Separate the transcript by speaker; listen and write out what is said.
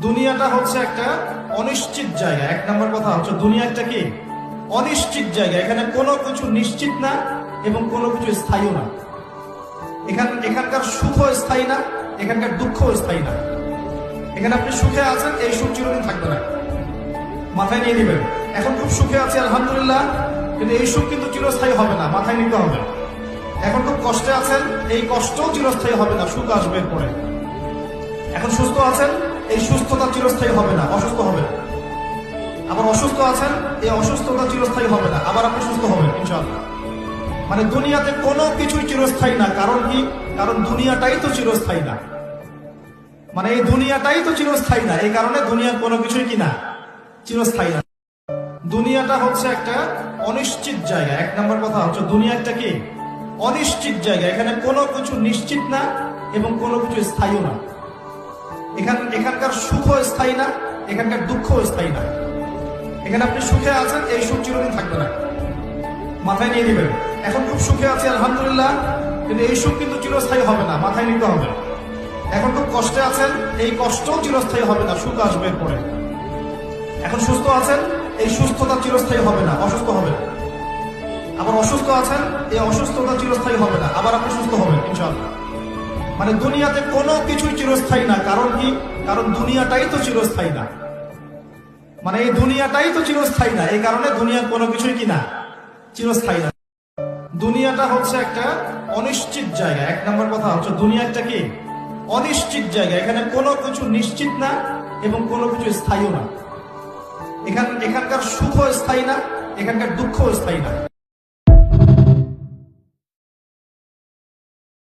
Speaker 1: দুনিয়াটা হচ্ছে একটা অনিশ্চিত জায়গা। এক নম্বর কথা হচ্ছে দুনিয়া একটা কি অনিশ্চিত জায়গা। এখানে কোনো কিছু নিশ্চিত না এবং কোনো কিছু স্থায়ী না। এখানকার সুখ স্থায়ী না, এখানকার দুঃখ স্থায়ী না। এখানে আপনি সুখে আছেন, এই সুখ চিরদিন থাকবে না, মাথায় নিয়ে নেবেন। এখন খুব সুখে আছি আলহামদুলিল্লাহ, কিন্তু এই সুখ কিন্তু চিরস্থায়ী হবে না, মাথায় নিতে হবে। এখন খুব কষ্টে আছেন, এই কষ্টও চিরস্থায়ী হবে না, সুখ আসবে পরে। এখন সুস্থ আছেন, এই সুস্থতা চিরস্থায়ী হবে না, অসুস্থ হবে। আবার অসুস্থ আছেন, এই অসুস্থতা চিরস্থায়ী হবে না, আবার আপনি সুস্থ হবেন ইনশাআল্লাহ। মানে দুনিয়াতে কোনো কিছুই চিরস্থায়ী না। কারণ কি? কারণ দুনিয়াটাই তো চিরস্থায়ী না। মানে এই দুনিয়াটাই তো চিরস্থায়ী না, এই কারণে দুনিয়ার কোনো কিছুই কি না, চিরস্থায়ী না। দুনিয়াটা হচ্ছে একটা অনিশ্চিত জায়গা। এক নম্বর কথা হচ্ছে দুনিয়া একটা কি অনিশ্চিত জায়গা। এখানে কোনো কিছু নিশ্চিত না এবং কোনো কিছু স্থায়ী না। এখানকার সুখ স্থায়ী না, এখানকার দুঃখ স্থায়ী না। এখানে আপনি সুখে আছেন, এই সুখ চিরদিন থাকবে না, মাথায় নিয়ে নেবেন। এখন খুব সুখে আছি আলহামদুলিল্লাহ, কিন্তু এই সুখ কিন্তু চিরস্থায়ী হবে না, মাথায় নিতে হবে। এখন খুব কষ্টে আছেন, এই কষ্টও চিরস্থায়ী হবে না, সুখ আসবে পরে। এখন সুস্থ আছেন, এই সুস্থতা চিরস্থায়ী হবে না, অসুস্থ হবে। আবার অসুস্থ আছেন, এই অসুস্থতা চিরস্থায়ী হবে না, আবার আপনি সুস্থ হবেন ইনশাআল্লাহ। মানে দুনিয়াতে কোনো কিছুই চিরস্থায়ী না। কারণ কি? কারণ দুনিয়াটাই তো চিরস্থায়ী না। মানে এই দুনিয়াটাই তো চিরস্থায়ী না, এই কারণে দুনিয়ার কোনো কিছুই কি না, চিরস্থায়ী না। দুনিয়াটা হচ্ছে একটা অনিশ্চিত জায়গা। এক নম্বর কথা হচ্ছে দুনিয়া একটা কি অনিশ্চিত জায়গা। এখানে কোনো কিছু নিশ্চিত না এবং কোনো কিছু স্থায়ী না। এখানকার সুখ স্থায়ী না, এখানকার দুঃখ স্থায়ী না।